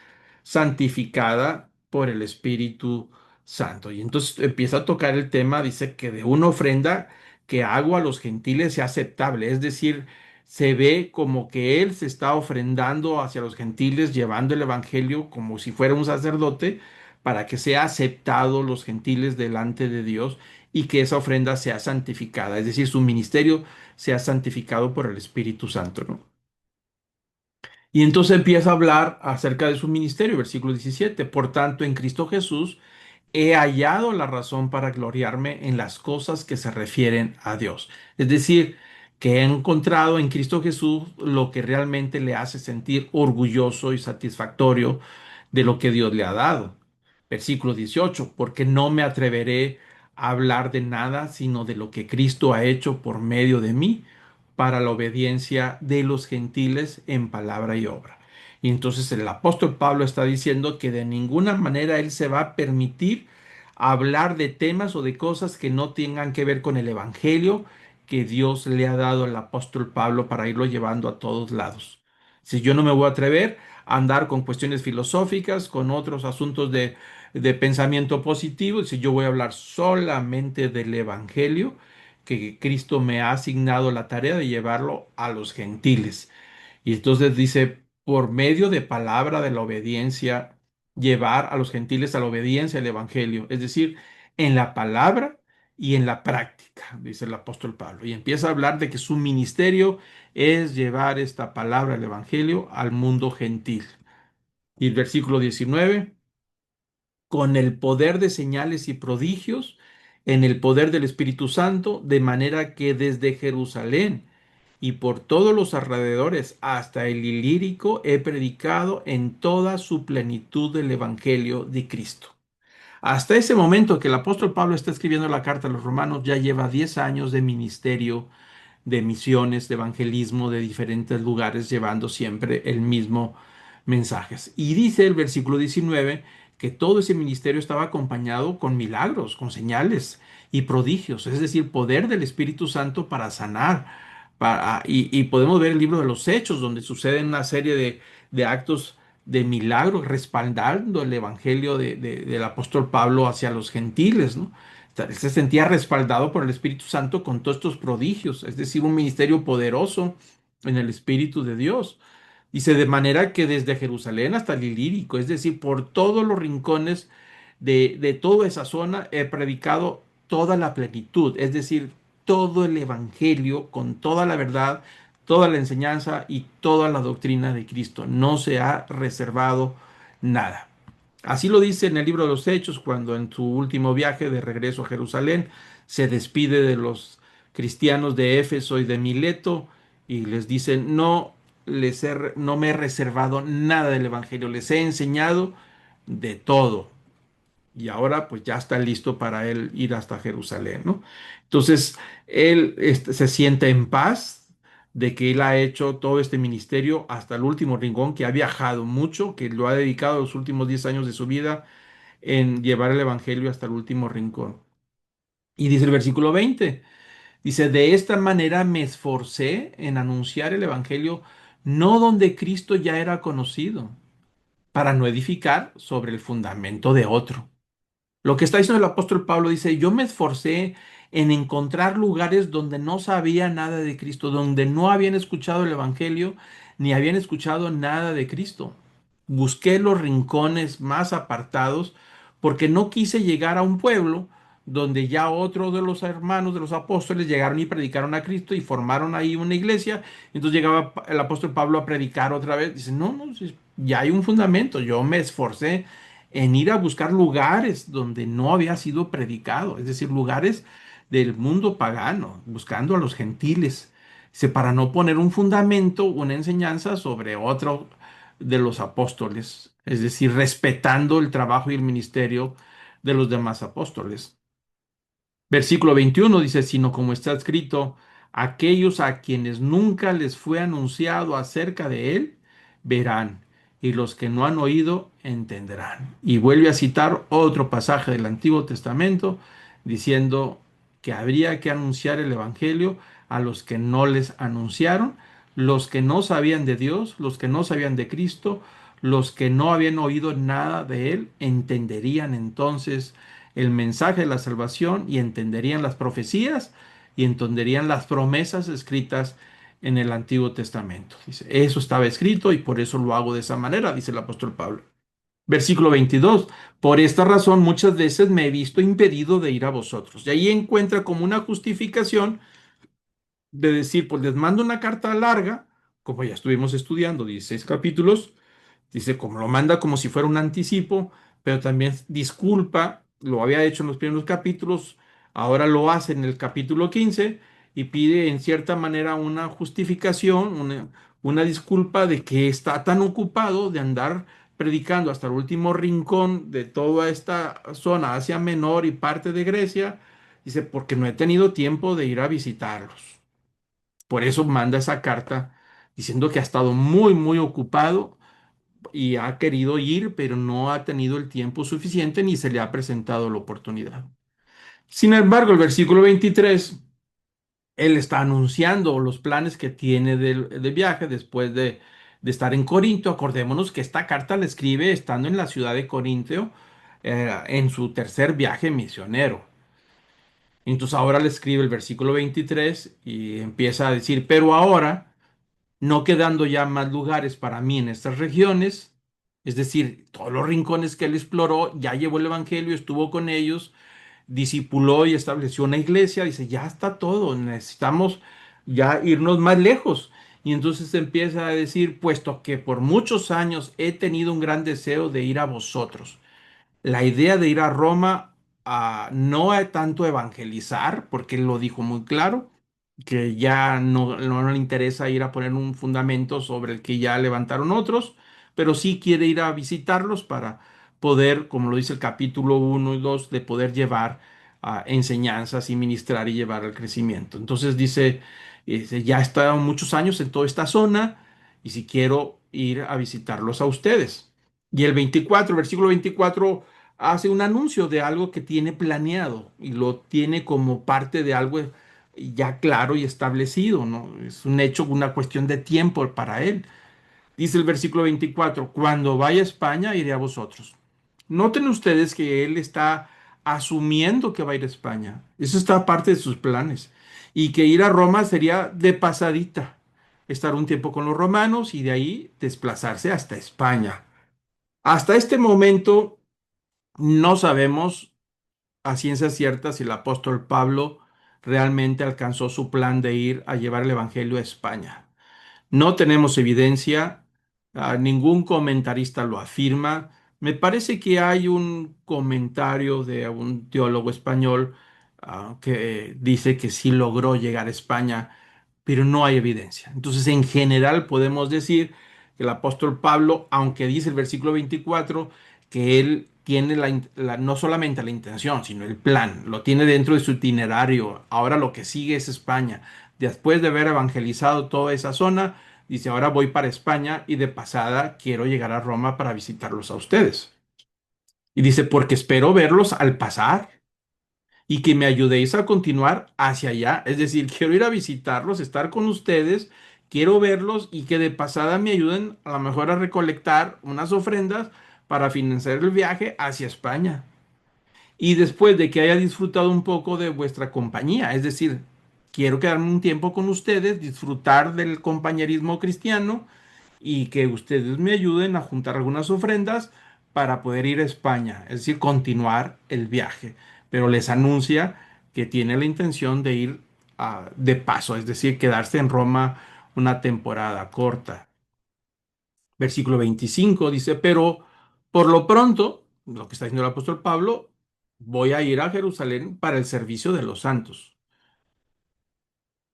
santificada por el Espíritu Santo. Y entonces empieza a tocar el tema, dice que de una ofrenda que hago a los gentiles sea aceptable, es decir, se ve como que él se está ofrendando hacia los gentiles, llevando el evangelio como si fuera un sacerdote, para que sea aceptado los gentiles delante de Dios y que esa ofrenda sea santificada, es decir, su ministerio sea santificado por el Espíritu Santo, ¿no? Y entonces empieza a hablar acerca de su ministerio, versículo 17. Por tanto, en Cristo Jesús he hallado la razón para gloriarme en las cosas que se refieren a Dios. Es decir, que he encontrado en Cristo Jesús lo que realmente le hace sentir orgulloso y satisfactorio de lo que Dios le ha dado. Versículo 18, porque no me atreveré a hablar de nada sino de lo que Cristo ha hecho por medio de mí para la obediencia de los gentiles en palabra y obra. Y entonces el apóstol Pablo está diciendo que de ninguna manera él se va a permitir hablar de temas o de cosas que no tengan que ver con el evangelio que Dios le ha dado al apóstol Pablo para irlo llevando a todos lados. Si yo no me voy a atrever a andar con cuestiones filosóficas, con otros asuntos de pensamiento positivo, si yo voy a hablar solamente del evangelio, que Cristo me ha asignado la tarea de llevarlo a los gentiles. Y entonces dice, por medio de palabra de la obediencia, llevar a los gentiles a la obediencia al Evangelio, es decir, en la palabra y en la práctica, dice el apóstol Pablo. Y empieza a hablar de que su ministerio es llevar esta palabra, el Evangelio, al mundo gentil. Y el versículo 19, con el poder de señales y prodigios, en el poder del Espíritu Santo, de manera que desde Jerusalén y por todos los alrededores hasta el Ilírico he predicado en toda su plenitud el Evangelio de Cristo. Hasta ese momento que el apóstol Pablo está escribiendo la carta a los romanos, ya lleva 10 años de ministerio, de misiones, de evangelismo, de diferentes lugares, llevando siempre el mismo mensaje. Y dice el versículo 19 que todo ese ministerio estaba acompañado con milagros, con señales y prodigios, es decir, poder del Espíritu Santo para sanar. Y podemos ver el libro de los Hechos, donde suceden una serie de actos de milagros respaldando el evangelio del apóstol Pablo hacia los gentiles, ¿no? Él se sentía respaldado por el Espíritu Santo con todos estos prodigios, es decir, un ministerio poderoso en el Espíritu de Dios. Dice, de manera que desde Jerusalén hasta el Ilírico, es decir, por todos los rincones de toda esa zona, he predicado toda la plenitud, es decir, todo el Evangelio con toda la verdad, toda la enseñanza y toda la doctrina de Cristo. No se ha reservado nada. Así lo dice en el libro de los Hechos, cuando en su último viaje de regreso a Jerusalén se despide de los cristianos de Éfeso y de Mileto y les dice, no me he reservado nada del Evangelio, les he enseñado de todo. Y ahora pues ya está listo para él ir hasta Jerusalén, ¿no? Entonces, él se siente en paz de que él ha hecho todo este ministerio hasta el último rincón, que ha viajado mucho, que lo ha dedicado los últimos 10 años de su vida en llevar el Evangelio hasta el último rincón. Y dice el versículo 20, dice, de esta manera me esforcé en anunciar el Evangelio no donde Cristo ya era conocido, para no edificar sobre el fundamento de otro. Lo que está diciendo el apóstol Pablo dice, yo me esforcé en encontrar lugares donde no sabía nada de Cristo, donde no habían escuchado el Evangelio, ni habían escuchado nada de Cristo. Busqué los rincones más apartados porque no quise llegar a un pueblo donde ya otro de los hermanos de los apóstoles llegaron y predicaron a Cristo y formaron ahí una iglesia. Entonces llegaba el apóstol Pablo a predicar otra vez. Dice, no, no, ya hay un fundamento. Yo me esforcé en ir a buscar lugares donde no había sido predicado, es decir, lugares del mundo pagano, buscando a los gentiles, dice, para no poner un fundamento, una enseñanza sobre otro de los apóstoles, es decir, respetando el trabajo y el ministerio de los demás apóstoles. Versículo 21 dice, sino como está escrito, aquellos a quienes nunca les fue anunciado acerca de él, verán, y los que no han oído, entenderán. Y vuelve a citar otro pasaje del Antiguo Testamento, diciendo que habría que anunciar el Evangelio a los que no les anunciaron, los que no sabían de Dios, los que no sabían de Cristo, los que no habían oído nada de él, entenderían entonces el mensaje de la salvación y entenderían las profecías y entenderían las promesas escritas en el Antiguo Testamento. Dice, eso estaba escrito y por eso lo hago de esa manera, dice el apóstol Pablo. Versículo 22. Por esta razón muchas veces me he visto impedido de ir a vosotros. Y ahí encuentra como una justificación de decir, pues les mando una carta larga, como ya estuvimos estudiando, 16 capítulos, dice, como lo manda como si fuera un anticipo, pero también disculpa, lo había hecho en los primeros capítulos, ahora lo hace en el capítulo 15 y pide en cierta manera una justificación, una disculpa de que está tan ocupado de andar predicando hasta el último rincón de toda esta zona, Asia Menor y parte de Grecia, dice, porque no he tenido tiempo de ir a visitarlos. Por eso manda esa carta diciendo que ha estado muy, muy ocupado y ha querido ir, pero no ha tenido el tiempo suficiente ni se le ha presentado la oportunidad. Sin embargo, el versículo 23, él está anunciando los planes que tiene de viaje después de estar en Corinto. Acordémonos que esta carta la escribe estando en la ciudad de Corinto, en su tercer viaje misionero. Entonces ahora le escribe el versículo 23 y empieza a decir, pero ahora no quedando ya más lugares para mí en estas regiones, es decir, todos los rincones que él exploró, ya llevó el Evangelio, estuvo con ellos, discipuló y estableció una iglesia, dice, ya está todo, necesitamos ya irnos más lejos. Y entonces empieza a decir, puesto que por muchos años he tenido un gran deseo de ir a vosotros. La idea de ir a Roma, no es tanto evangelizar, porque él lo dijo muy claro, que ya no le interesa ir a poner un fundamento sobre el que ya levantaron otros, pero sí quiere ir a visitarlos para poder, como lo dice el capítulo 1 y 2, de poder llevar enseñanzas y ministrar y llevar al crecimiento. Entonces dice, ya he estado muchos años en toda esta zona y si quiero ir a visitarlos a ustedes. Y el 24, el versículo 24 hace un anuncio de algo que tiene planeado y lo tiene como parte de algo ya claro y establecido, ¿no? Es un hecho, una cuestión de tiempo para él. Dice el versículo 24, cuando vaya a España iré a vosotros. Noten ustedes que él está asumiendo que va a ir a España. Eso está parte de sus planes. Y que ir a Roma sería de pasadita, estar un tiempo con los romanos y de ahí desplazarse hasta España. Hasta este momento no sabemos a ciencia cierta si el apóstol Pablo realmente alcanzó su plan de ir a llevar el Evangelio a España. No tenemos evidencia, ningún comentarista lo afirma. Me parece que hay un comentario de un teólogo español, que dice que sí logró llegar a España, pero no hay evidencia. Entonces, en general podemos decir que el apóstol Pablo, aunque dice el versículo 24, que él tiene no solamente la intención, sino el plan, lo tiene dentro de su itinerario. Ahora lo que sigue es España. Después de haber evangelizado toda esa zona, dice, ahora voy para España y de pasada quiero llegar a Roma para visitarlos a ustedes. Y dice, porque espero verlos al pasar y que me ayudéis a continuar hacia allá. Es decir, quiero ir a visitarlos, estar con ustedes, quiero verlos y que de pasada me ayuden a lo mejor a recolectar unas ofrendas para financiar el viaje hacia España. Y después de que haya disfrutado un poco de vuestra compañía, es decir, quiero quedarme un tiempo con ustedes, disfrutar del compañerismo cristiano y que ustedes me ayuden a juntar algunas ofrendas para poder ir a España, es decir, continuar el viaje. Pero les anuncia que tiene la intención de ir de paso, es decir, quedarse en Roma una temporada corta. Versículo 25 dice, pero por lo pronto, lo que está diciendo el apóstol Pablo, voy a ir a Jerusalén para el servicio de los santos.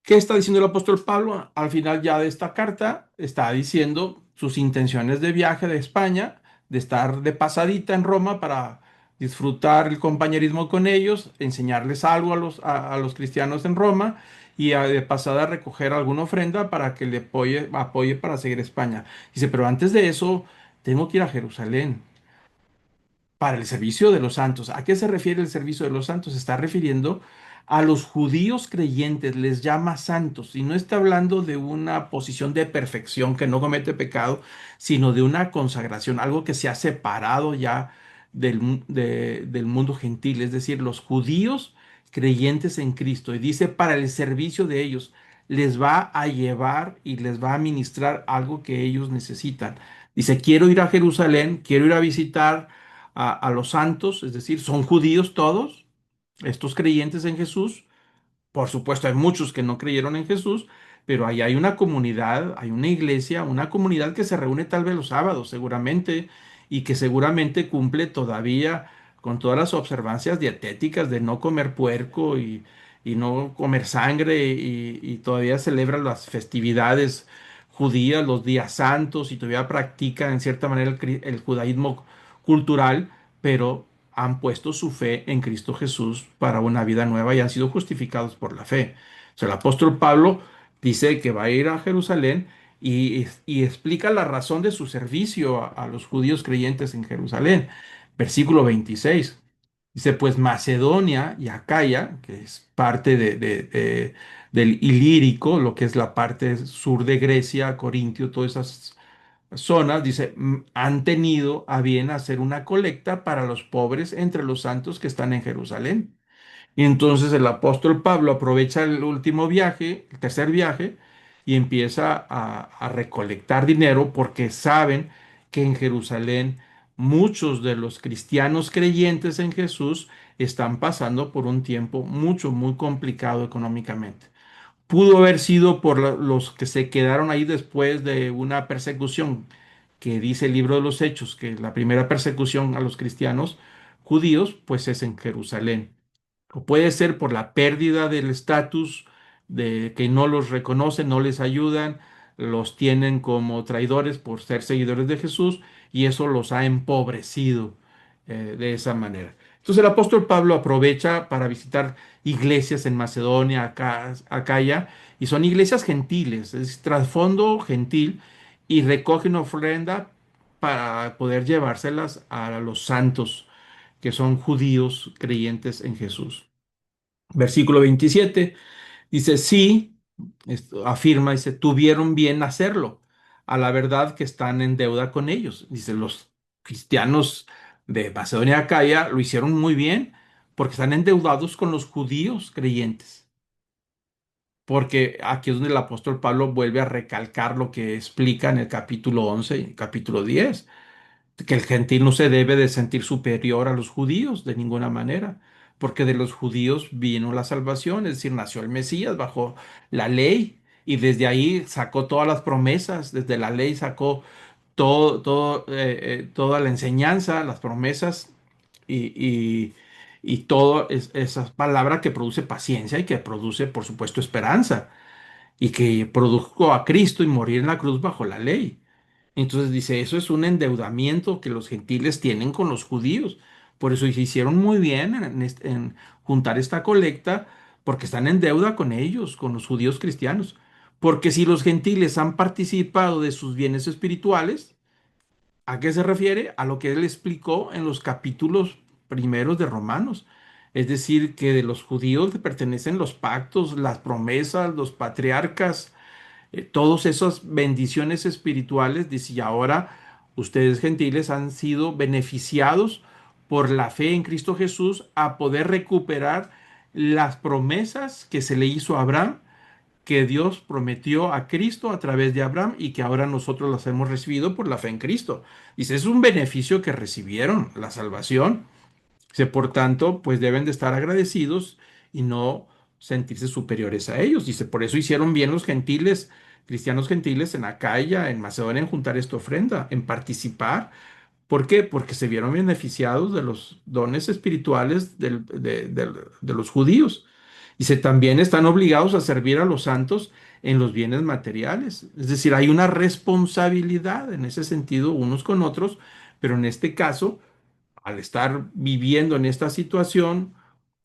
¿Qué está diciendo el apóstol Pablo? Al final ya de esta carta está diciendo sus intenciones de viaje de España, de estar de pasadita en Roma para disfrutar el compañerismo con ellos, enseñarles algo a los cristianos en Roma y de pasada recoger alguna ofrenda para que le apoye para seguir España. Dice, pero antes de eso tengo que ir a Jerusalén para el servicio de los santos. ¿A qué se refiere el servicio de los santos? Se está refiriendo a los judíos creyentes, les llama santos, y no está hablando de una posición de perfección que no comete pecado, sino de una consagración, algo que se ha separado ya del mundo gentil, es decir, los judíos creyentes en Cristo, y dice para el servicio de ellos. les va a llevar y les va a ministrar algo que ellos necesitan. Dice, quiero ir a Jerusalén, quiero ir a visitar a los santos, es decir, son judíos todos, estos creyentes en Jesús. Por supuesto, hay muchos que no creyeron en Jesús, pero ahí hay una comunidad, hay una iglesia, una comunidad que se reúne tal vez los sábados, seguramente, y que seguramente cumple todavía con todas las observancias dietéticas de no comer puerco y no comer sangre y todavía celebra las festividades judías, los días santos y todavía practica en cierta manera el judaísmo cultural, pero han puesto su fe en Cristo Jesús para una vida nueva y han sido justificados por la fe. O sea, el apóstol Pablo dice que va a ir a Jerusalén y explica la razón de su servicio a los judíos creyentes en Jerusalén. Versículo 26. Dice, pues Macedonia y Acaya, que es parte del Ilírico, lo que es la parte sur de Grecia, Corintio, todas esas zonas, dice, han tenido a bien hacer una colecta para los pobres entre los santos que están en Jerusalén. Y entonces el apóstol Pablo aprovecha el último viaje, el tercer viaje, y empieza a recolectar dinero porque saben que en Jerusalén muchos de los cristianos creyentes en Jesús están pasando por un tiempo muy complicado económicamente. Pudo haber sido por los que se quedaron ahí después de una persecución que dice el libro de los Hechos, que la primera persecución a los cristianos judíos, pues es en Jerusalén. O puede ser por la pérdida del estatus de que no los reconocen, no les ayudan, los tienen como traidores por ser seguidores de Jesús y eso los ha empobrecido de esa manera. Entonces el apóstol Pablo aprovecha para visitar iglesias en Macedonia, Acaya, y son iglesias gentiles, es trasfondo gentil, y recoge una ofrenda para poder llevárselas a los santos que son judíos creyentes en Jesús. Versículo 27 dice, sí, afirma, dice, tuvieron bien hacerlo, a la verdad que están en deuda con ellos. Dice, los cristianos de Macedonia y Acaya lo hicieron muy bien porque están endeudados con los judíos creyentes. Porque aquí es donde el apóstol Pablo vuelve a recalcar lo que explica en el capítulo 11 y capítulo 10 que el gentil no se debe de sentir superior a los judíos de ninguna manera, porque de los judíos vino la salvación, es decir, nació el Mesías bajo la ley y desde ahí sacó todas las promesas, desde la ley sacó toda la enseñanza, las promesas y todo esa palabra que produce paciencia y que produce, por supuesto, esperanza y que produjo a Cristo y morir en la cruz bajo la ley. Entonces dice, eso es un endeudamiento que los gentiles tienen con los judíos. Por eso se hicieron muy bien en juntar esta colecta, porque están en deuda con ellos, con los judíos cristianos. Porque si los gentiles han participado de sus bienes espirituales, ¿a qué se refiere? A lo que él explicó en los capítulos primeros de Romanos. Es decir, que de los judíos le pertenecen los pactos, las promesas, los patriarcas, todas esas bendiciones espirituales, dice, y ahora ustedes gentiles han sido beneficiados por la fe en Cristo Jesús a poder recuperar las promesas que se le hizo a Abraham, que Dios prometió a Cristo a través de Abraham y que ahora nosotros las hemos recibido por la fe en Cristo. Dice, es un beneficio que recibieron, la salvación. Dice, por tanto, pues deben de estar agradecidos y no sentirse superiores a ellos. Dice, por eso hicieron bien los gentiles, cristianos gentiles en Acaya, en Macedonia, en juntar esta ofrenda, en participar. ¿Por qué? Porque se vieron beneficiados de los dones espirituales de los judíos. Dice, también están obligados a servir a los santos en los bienes materiales. Es decir, hay una responsabilidad en ese sentido unos con otros, pero en este caso al estar viviendo en esta situación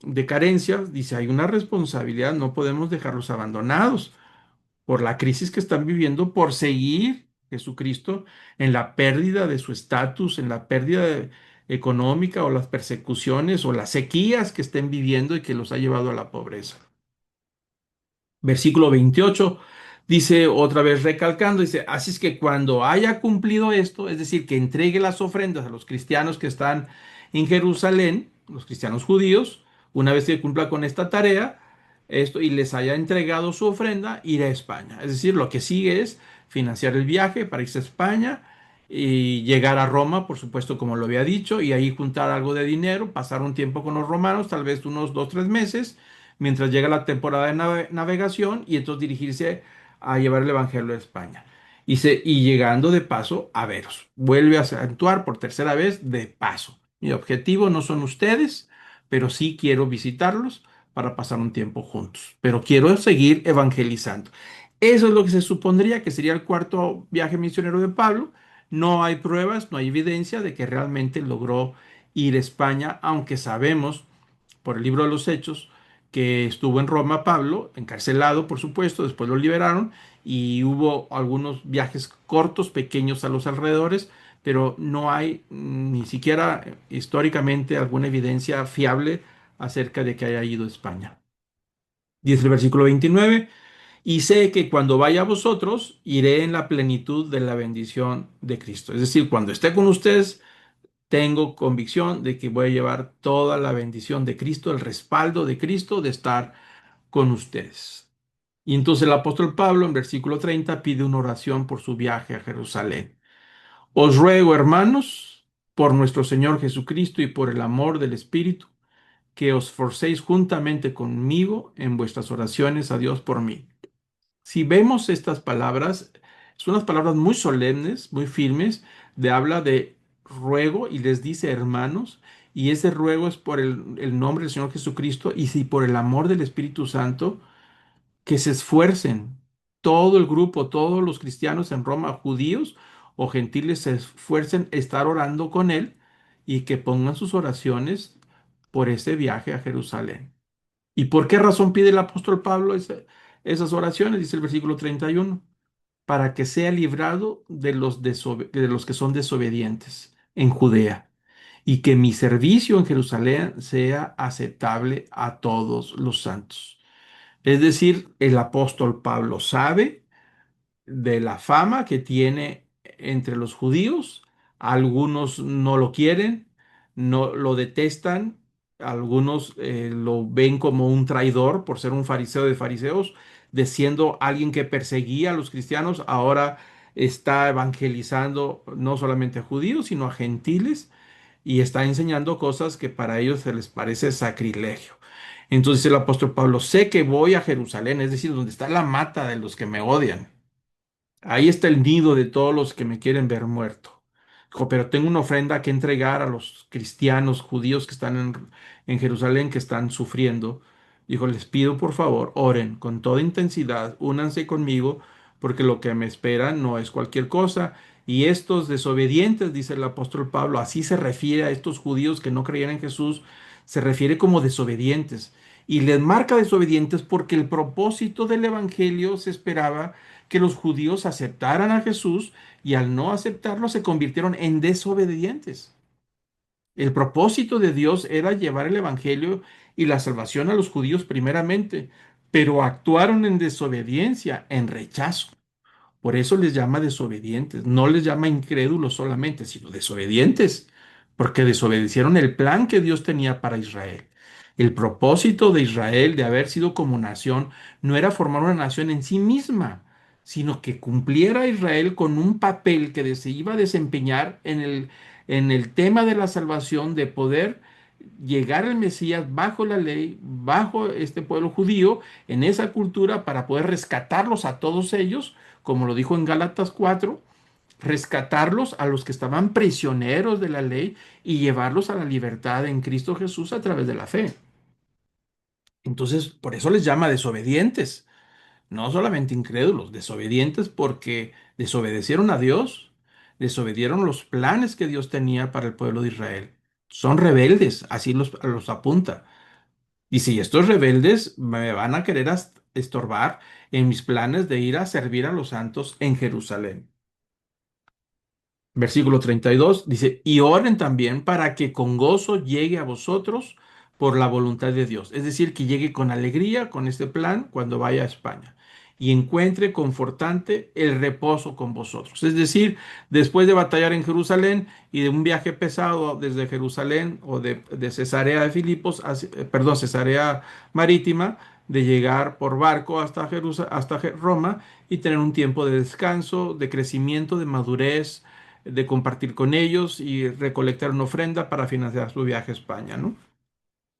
de carencias, dice, hay una responsabilidad, no podemos dejarlos abandonados por la crisis que están viviendo, por seguir Jesucristo en la pérdida de su estatus, en la pérdida económica o las persecuciones o las sequías que estén viviendo y que los ha llevado a la pobreza. Versículo 28 dice otra vez recalcando, dice, así es que cuando haya cumplido esto, es decir, que entregue las ofrendas a los cristianos que están en Jerusalén, los cristianos judíos, una vez que cumpla con esta tarea, esto y les haya entregado su ofrenda, ir a España. Es decir, lo que sigue es financiar el viaje para irse a España y llegar a Roma, por supuesto, como lo había dicho, y ahí juntar algo de dinero, pasar un tiempo con los romanos, tal vez unos 2, 3 meses, mientras llega la temporada de navegación y entonces dirigirse a llevar el Evangelio a España. Y llegando de paso a veros. Vuelve a acentuar por tercera vez de paso. Mi objetivo no son ustedes, pero sí quiero visitarlos para pasar un tiempo juntos. Pero quiero seguir evangelizando. Eso es lo que se supondría que sería el cuarto viaje misionero de Pablo. No hay pruebas, no hay evidencia de que realmente logró ir a España, aunque sabemos por el libro de los Hechos que estuvo en Roma Pablo, encarcelado por supuesto, después lo liberaron y hubo algunos viajes cortos, pequeños a los alrededores, pero no hay ni siquiera históricamente alguna evidencia fiable acerca de que haya ido a España. Dice el versículo 29, y sé que cuando vaya a vosotros, iré en la plenitud de la bendición de Cristo. Es decir, cuando esté con ustedes, tengo convicción de que voy a llevar toda la bendición de Cristo, el respaldo de Cristo de estar con ustedes. Y entonces el apóstol Pablo en versículo 30 pide una oración por su viaje a Jerusalén. Os ruego, hermanos, por nuestro Señor Jesucristo y por el amor del Espíritu, que os forcéis juntamente conmigo en vuestras oraciones a Dios por mí. Si vemos estas palabras, son unas palabras muy solemnes, muy firmes, de habla de ruego y les dice hermanos, y ese ruego es por el nombre del Señor Jesucristo y si por el amor del Espíritu Santo, que se esfuercen, todo el grupo, todos los cristianos en Roma, judíos o gentiles, se esfuercen a estar orando con él y que pongan sus oraciones por ese viaje a Jerusalén. ¿Y por qué razón pide el apóstol Pablo esas oraciones? Dice el versículo 31, para que sea librado de los que son desobedientes en Judea y que mi servicio en Jerusalén sea aceptable a todos los santos. Es decir, el apóstol Pablo sabe de la fama que tiene entre los judíos. Algunos no lo quieren, no lo detestan, algunos lo ven como un traidor por ser un fariseo de fariseos, de siendo alguien que perseguía a los cristianos, ahora está evangelizando no solamente a judíos, sino a gentiles y está enseñando cosas que para ellos se les parece sacrilegio. Entonces el apóstol Pablo, sé que voy a Jerusalén, es decir, donde está la mata de los que me odian. Ahí está el nido de todos los que me quieren ver muerto. Dijo, pero tengo una ofrenda que entregar a los cristianos judíos que están en Jerusalén, que están sufriendo. Dijo, les pido por favor, oren con toda intensidad, únanse conmigo, porque lo que me espera no es cualquier cosa. Y estos desobedientes, dice el apóstol Pablo, así se refiere a estos judíos que no creían en Jesús, se refiere como desobedientes. Y les marca desobedientes porque el propósito del evangelio se esperaba que los judíos aceptaran a Jesús y al no aceptarlo se convirtieron en desobedientes. El propósito de Dios era llevar el evangelio y la salvación a los judíos primeramente, pero actuaron en desobediencia, en rechazo. Por eso les llama desobedientes, no les llama incrédulos solamente, sino desobedientes, porque desobedecieron el plan que Dios tenía para Israel. El propósito de Israel de haber sido como nación no era formar una nación en sí misma, sino que cumpliera Israel con un papel que se iba a desempeñar en el tema de la salvación, de poder llegar al Mesías bajo la ley, bajo este pueblo judío, en esa cultura, para poder rescatarlos a todos ellos como lo dijo en Gálatas 4, rescatarlos a los que estaban prisioneros de la ley y llevarlos a la libertad en Cristo Jesús a través de la fe. Entonces, por eso les llama desobedientes, no solamente incrédulos, desobedientes porque desobedecieron a Dios, desobedieron los planes que Dios tenía para el pueblo de Israel. Son rebeldes, así los apunta. Y si estos rebeldes me van a querer estorbar en mis planes de ir a servir a los santos en Jerusalén. Versículo 32 dice, y oren también para que con gozo llegue a vosotros por la voluntad de Dios. Es decir, que llegue con alegría con este plan cuando vaya a España y encuentre confortante el reposo con vosotros. Es decir, después de batallar en Jerusalén y de un viaje pesado desde Jerusalén o de Cesarea de Filipos, perdón, Cesarea Marítima, de llegar por barco hasta Roma y tener un tiempo de descanso, de crecimiento, de madurez, de compartir con ellos y recolectar una ofrenda para financiar su viaje a España, ¿no?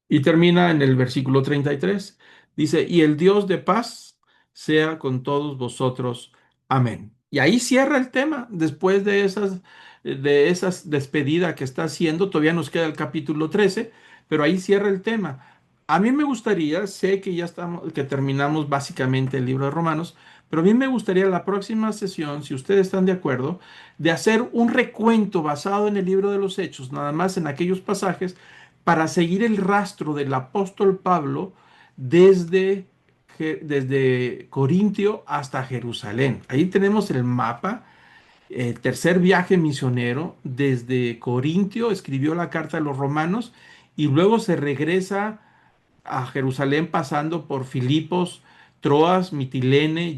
Y termina en el versículo 33. Dice, y el Dios de paz sea con todos vosotros. Amén. Y ahí cierra el tema. Después de esas despedidas que está haciendo, todavía nos queda el capítulo 13, pero ahí cierra el tema. A mí me gustaría, sé que ya estamos, que terminamos básicamente el libro de Romanos, pero a mí me gustaría la próxima sesión, si ustedes están de acuerdo, de hacer un recuento basado en el libro de los Hechos, nada más en aquellos pasajes para seguir el rastro del apóstol Pablo desde, desde Corintio hasta Jerusalén. Ahí tenemos el mapa, el tercer viaje misionero desde Corintio, escribió la carta a los romanos y luego se regresa a Jerusalén pasando por Filipos, Troas, Mitilene,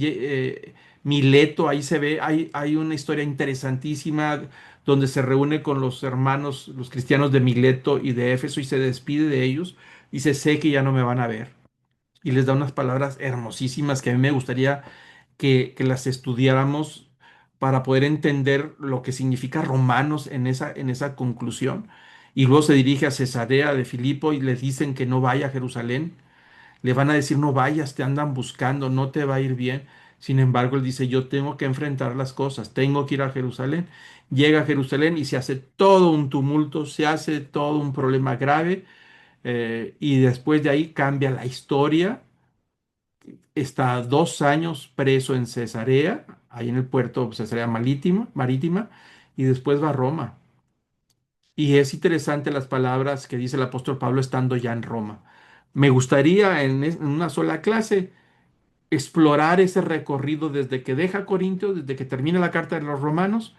Mileto. Ahí se ve, hay una historia interesantísima donde se reúne con los hermanos, los cristianos de Mileto y de Éfeso y se despide de ellos. Dice, sé que ya no me van a ver. Y les da unas palabras hermosísimas que a mí me gustaría que las estudiáramos para poder entender lo que significa Romanos en esa conclusión. Y luego se dirige a Cesarea de Filipo y les dicen que no vaya a Jerusalén. Le van a decir, no vayas, te andan buscando, no te va a ir bien. Sin embargo, él dice, yo tengo que enfrentar las cosas, tengo que ir a Jerusalén. Llega a Jerusalén y se hace todo un tumulto, se hace todo un problema grave, y después de ahí cambia la historia. Está 2 años preso en Cesarea, ahí en el puerto Cesarea Marítima, y después va a Roma. Y es interesante las palabras que dice el apóstol Pablo estando ya en Roma. Me gustaría en una sola clase explorar ese recorrido desde que deja Corintios, desde que termina la carta de los Romanos,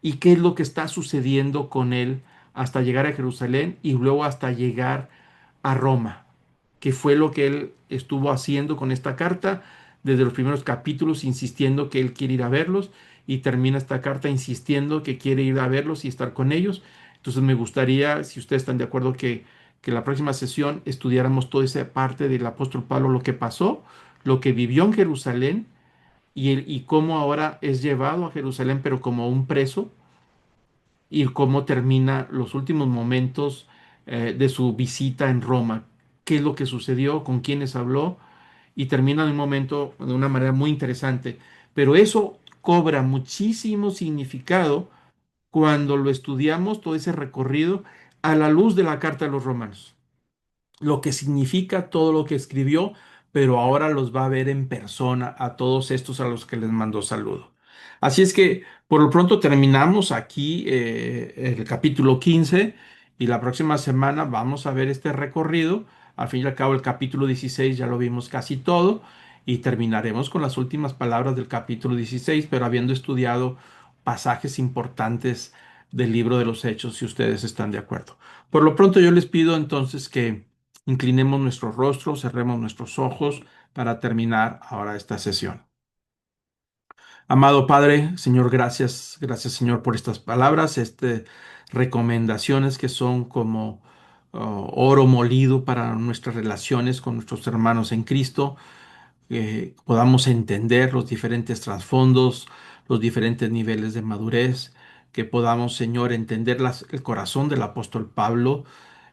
y qué es lo que está sucediendo con él hasta llegar a Jerusalén y luego hasta llegar a Roma, que fue lo que él estuvo haciendo con esta carta desde los primeros capítulos, insistiendo que él quiere ir a verlos y termina esta carta insistiendo que quiere ir a verlos y estar con ellos. Entonces me gustaría, si ustedes están de acuerdo, que la próxima sesión estudiáramos toda esa parte del apóstol Pablo, lo que pasó, lo que vivió en Jerusalén y cómo ahora es llevado a Jerusalén, pero como un preso, y cómo termina los últimos momentos de su visita en Roma, qué es lo que sucedió, con quiénes habló, y termina en un momento de una manera muy interesante. Pero eso cobra muchísimo significado cuando lo estudiamos, todo ese recorrido, a la luz de la carta de los romanos, lo que significa todo lo que escribió, pero ahora los va a ver en persona a todos estos a los que les mandó saludo. Así es que por lo pronto terminamos aquí el capítulo 15 y la próxima semana vamos a ver este recorrido. Al fin y al cabo el capítulo 16 ya lo vimos casi todo y terminaremos con las últimas palabras del capítulo 16, pero habiendo estudiado pasajes importantes del libro de los Hechos, si ustedes están de acuerdo. Por lo pronto yo les pido entonces que inclinemos nuestros rostros, cerremos nuestros ojos para terminar ahora esta sesión. Amado Padre, Señor, gracias, gracias Señor por estas palabras, recomendaciones que son como oro molido para nuestras relaciones con nuestros hermanos en Cristo, que podamos entender los diferentes trasfondos, los diferentes niveles de madurez, que podamos, Señor, entender el corazón del apóstol Pablo,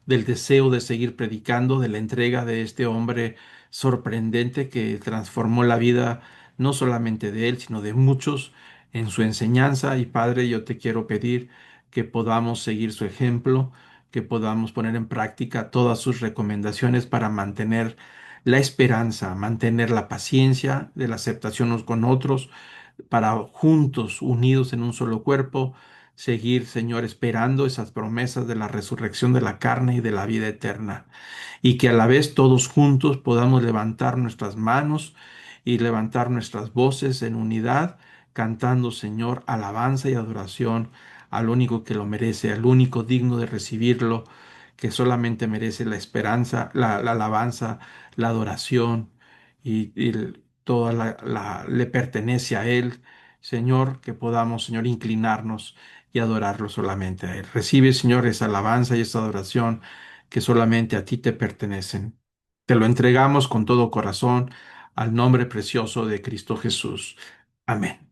del deseo de seguir predicando, de la entrega de este hombre sorprendente que transformó la vida no solamente de él, sino de muchos en su enseñanza. Y Padre, yo te quiero pedir que podamos seguir su ejemplo, que podamos poner en práctica todas sus recomendaciones para mantener la esperanza, mantener la paciencia de la aceptación unos con otros, para juntos, unidos en un solo cuerpo, seguir, Señor, esperando esas promesas de la resurrección de la carne y de la vida eterna. Y que a la vez todos juntos podamos levantar nuestras manos y levantar nuestras voces en unidad, cantando, Señor, alabanza y adoración al único que lo merece, al único digno de recibirlo, que solamente merece la esperanza, la alabanza, la adoración y toda le pertenece a Él. Señor, que podamos, Señor, inclinarnos y adorarlo solamente a Él. Recibe, Señor, esa alabanza y esa adoración que solamente a ti te pertenecen. Te lo entregamos con todo corazón al nombre precioso de Cristo Jesús. Amén.